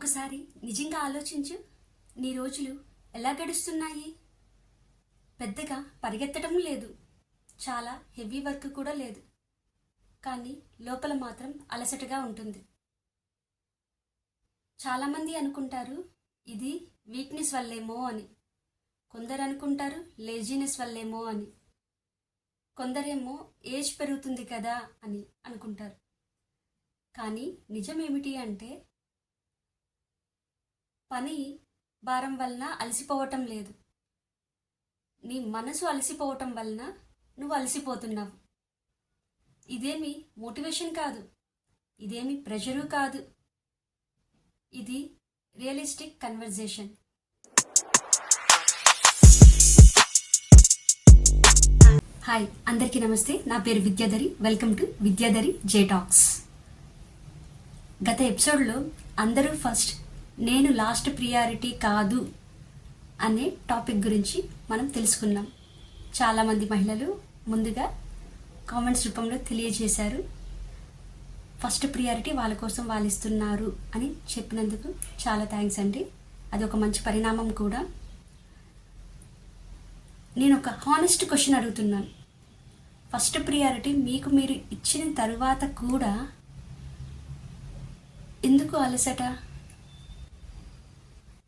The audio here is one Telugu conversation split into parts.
ఒకసారి నిజంగా ఆలోచించు. నీ రోజులు ఎలా గడుస్తున్నాయి? పెద్దగా పరిగెత్తడం లేదు, చాలా హెవీ వర్క్ కూడా లేదు, కానీ లోపల మాత్రం అలసటగా ఉంటుంది. చాలామంది అనుకుంటారు ఇది వీక్నెస్ వల్లేమో అని, కొందరు అనుకుంటారు లేజీనెస్ వల్లేమో అని, కొందరేమో ఏజ్ పెరుగుతుంది కదా అని అనుకుంటారు. కానీ నిజం ఏమిటి అంటే పని భారం వలన అలసిపోవటం లేదు, నీ మనసు అలసిపోవటం వలన నువ్వు అలసిపోతున్నావు. ఇదేమి మోటివేషన్ కాదు, ఇదేమి ప్రెషరు కాదు, ఇది రియలిస్టిక్ కన్వర్జేషన్. హాయ్, అందరికీ నమస్తే. నా పేరు Vidyadhari. Welcome to Vidyadhari J talks. గత ఎపిసోడ్లో అందరూ ఫస్ట్ నేను లాస్ట్ ప్రియారిటీ కాదు అనే టాపిక్ గురించి మనం తెలుసుకున్నాం. చాలామంది మహిళలు ముందుగా కామెంట్స్ రూపంలో తెలియజేశారు, ఫస్ట్ ప్రియారిటీ వాళ్ళ కోసం వాళ్ళు ఇస్తున్నారు అని చెప్పినందుకు చాలా థ్యాంక్స్ అండి. అది ఒక మంచి పరిణామం కూడా. నేను ఒక హానెస్ట్ క్వశ్చన్ అడుగుతున్నాను. ఫస్ట్ ప్రియారిటీ మీకు మీరు ఇచ్చిన తరువాత కూడా ఎందుకు అలసట?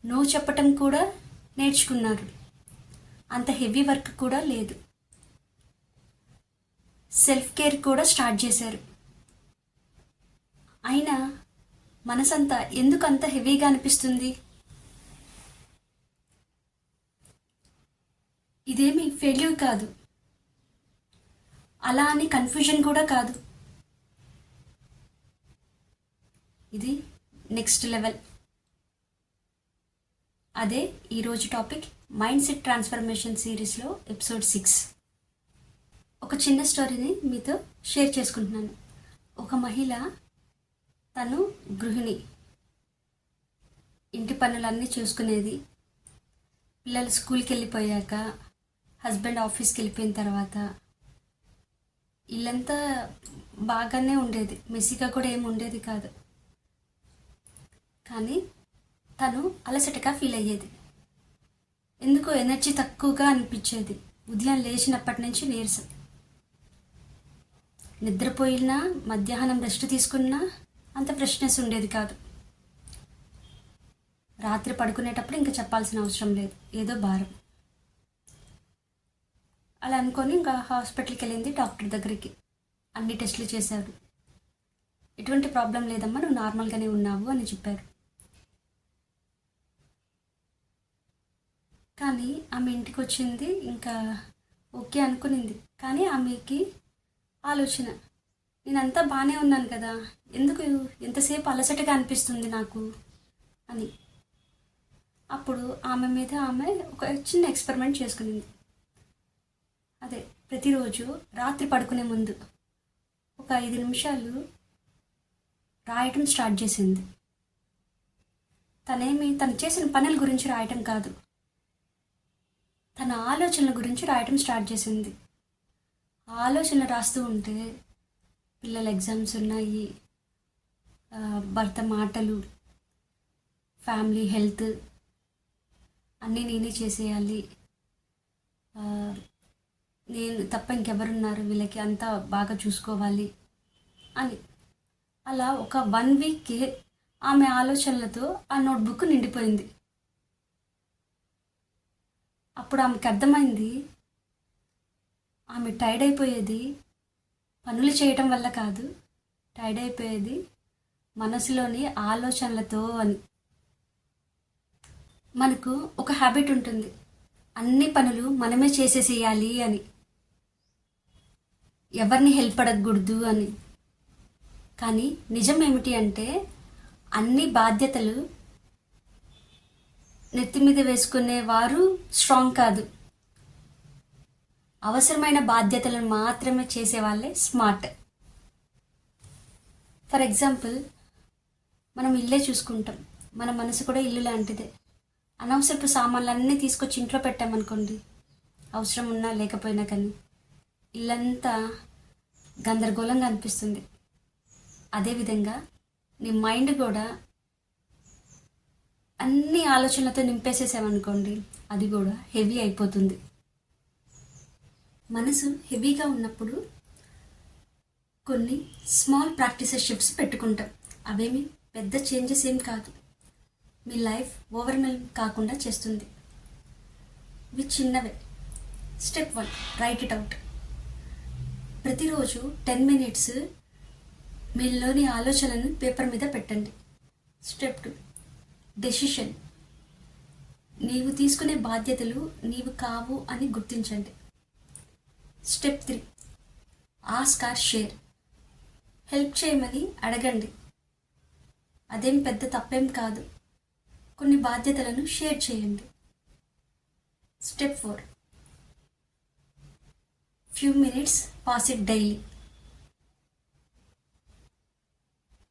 నో చెప్పటం కూడా నేర్చుకున్నారు, అంత హెవీ వర్క్ కూడా లేదు, సెల్ఫ్ కేర్ కూడా స్టార్ట్ చేశారు. అయినా మనసంతా ఎందుకు అంత హెవీగా అనిపిస్తుంది? ఇదేమి ఫెయిల్యూర్ కాదు, అలా అని కన్ఫ్యూజన్ కూడా కాదు, ఇది నెక్స్ట్ లెవెల్. అదే ఈరోజు టాపిక్, మైండ్ సెట్ ట్రాన్స్ఫర్మేషన్ సిరీస్లో ఎపిసోడ్ 6. ఒక చిన్న స్టోరీని మీతో షేర్ చేసుకుంటున్నాను. ఒక మహిళ, తను గృహిణి, ఇంటి పనులన్నీ చూసుకునేది. పిల్లలు స్కూల్కి వెళ్ళిపోయాక, హస్బెండ్ ఆఫీస్కి వెళ్ళిపోయిన తర్వాత ఇల్లంతా బాగానే ఉండేది, మెస్సీగా కూడా ఏమి ఉండేది కాదు. కానీ తను అలసటగా ఫీల్ అయ్యేది, ఎందుకో ఎనర్జీ తక్కువగా అనిపించేది. ఉదయం లేచినప్పటి నుంచి నీరసం, నిద్రపోయినా మధ్యాహ్నం రెస్ట్ తీసుకున్నా అంత ఫ్రెష్నెస్ ఉండేది కాదు. రాత్రి పడుకునేటప్పుడు ఇంకా చెప్పాల్సిన అవసరం లేదు, ఏదో భారం. అలా అనుకొని ఇంకా హాస్పిటల్కి వెళ్ళింది, డాక్టర్ దగ్గరికి. అన్ని టెస్టులు చేశారు, ఎటువంటి ప్రాబ్లం లేదమ్మా, నువ్వు నార్మల్గానే ఉన్నావు అని చెప్పారు. కానీ ఆమె ఇంటికి వచ్చింది, ఇంకా ఓకే అనుకునింది. కానీ ఆమెకి ఆలోచన, నేనంతా బాగానే ఉన్నాను కదా, ఎందుకు ఎంతసేపు అలసటగా అనిపిస్తుంది నాకు అని. అప్పుడు ఆమె మీద ఆమె ఒక చిన్న ఎక్స్పెరిమెంట్ చేసుకునింది. అదే, ప్రతిరోజు రాత్రి పడుకునే ముందు ఒక 5 నిమిషాలు రాయటం స్టార్ట్ చేసింది. తను చేసిన పనుల గురించి రాయటం కాదు, తన ఆలోచనల గురించి రాయటం స్టార్ట్ చేసింది. ఆలోచనలు రాస్తూ ఉంటే పిల్లల ఎగ్జామ్స్ ఉన్నాయి, భర్త మాటలు, ఫ్యామిలీ హెల్త్ అన్నీ నేనే చేసేయాలి, నేను తప్ప ఇంకెవరున్నారు వీళ్ళకి, అంతా బాగా చూసుకోవాలి అని. అలా ఒక 1 వీక్కి ఆమె ఆలోచనలతో ఆ నోట్బుక్ నిండిపోయింది. అప్పుడు ఆమెకు అర్థమైంది, ఆమె టైర్డ్ అయిపోయేది పనులు చేయటం వల్ల కాదు, టైర్డ్ అయిపోయేది మనసులోని ఆలోచనలతో అని. మనకు ఒక హ్యాబిట్ ఉంటుంది, అన్ని పనులు మనమే చేసేసేయాలి అని, ఎవరిని హెల్ప్ అడగకూడదు అని. కానీ నిజం ఏమిటి అంటే, అన్ని బాధ్యతలు నెత్తి మీద వేసుకునేవారు స్ట్రాంగ్ కాదు, అవసరమైన బాధ్యతలను మాత్రమే చేసేవాళ్ళే స్మార్ట్. ఫర్ ఎగ్జాంపుల్, మనం ఇల్లే చూసుకుంటాం, మన మనసు కూడా ఇల్లు లాంటిదే. అనవసరపు సామాన్లన్నీ తీసుకొచ్చి ఇంట్లో పెట్టామనుకోండి, అవసరం ఉన్నా లేకపోయినా కానీ ఇల్లంతా గందరగోళంగా అనిపిస్తుంది. అదేవిధంగా నీ మైండ్ కూడా అన్ని ఆలోచనలతో నింపేసేసామనుకోండి, అది కూడా హెవీ అయిపోతుంది. మనసు హెవీగా ఉన్నప్పుడు కొన్ని స్మాల్ ప్రాక్టీసెస్ స్టెప్స్ పెట్టుకుంటాం. అవేమి పెద్ద చేంజెస్ ఏం కాదు, మీ లైఫ్ ఓవర్వెల్మ్ కాకుండా చేస్తుంది. ఇవి చిన్నవే. Step 1, write it out. ప్రతిరోజు 10 minutes మీలోని ఆలోచనలను పేపర్ మీద పెట్టండి. Step 2, decision. నీవు తీసుకునే బాధ్యతలు నీవు కావు అని గుర్తించండి. Step 3, ask or share. Help చేయమని అడగండి, అదేం పెద్ద తప్పేం కాదు. కొన్ని బాధ్యతలను షేర్ చేయండి. Step 4, few minutes pass it daily.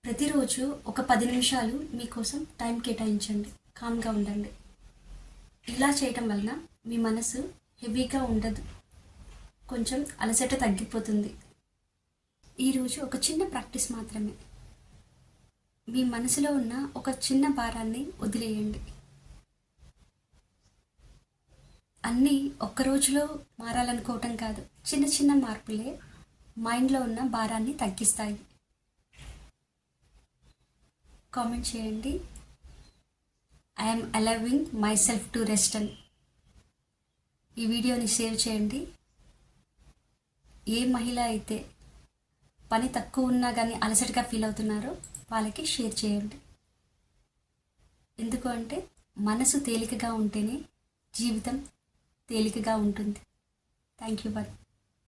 ప్రతిరోజు ఒక 10 నిమిషాలు మీకోసం టైం కేటాయించండి, కామ్గా ఉండండి. ఇలా చేయటం వలన మీ మనసు హెవీగా ఉండదు, కొంచెం అలసట తగ్గిపోతుంది. ఈరోజు ఒక చిన్న ప్రాక్టీస్ మాత్రమే. మీ మనసులో ఉన్న ఒక చిన్న భారాన్ని వదిలేయండి. అన్నీ ఒక్క రోజులో మారాలనుకోవటం కాదు, చిన్న చిన్న మార్పులే మైండ్లో ఉన్న భారాన్ని తగ్గిస్తాయి. కామెంట్ చేయండి, I'm allowing my self to rest అని. ఈ వీడియోని షేర్ చేయండి. ఏ మహిళ అయితే పని తక్కువ ఉన్నా కానీ అలసటగా ఫీల్ అవుతున్నారో వాళ్ళకి షేర్ చేయండి. ఎందుకు అంటే మనసు తేలికగా ఉంటేనే జీవితం తేలికగా ఉంటుంది. Thank you. బాయ్.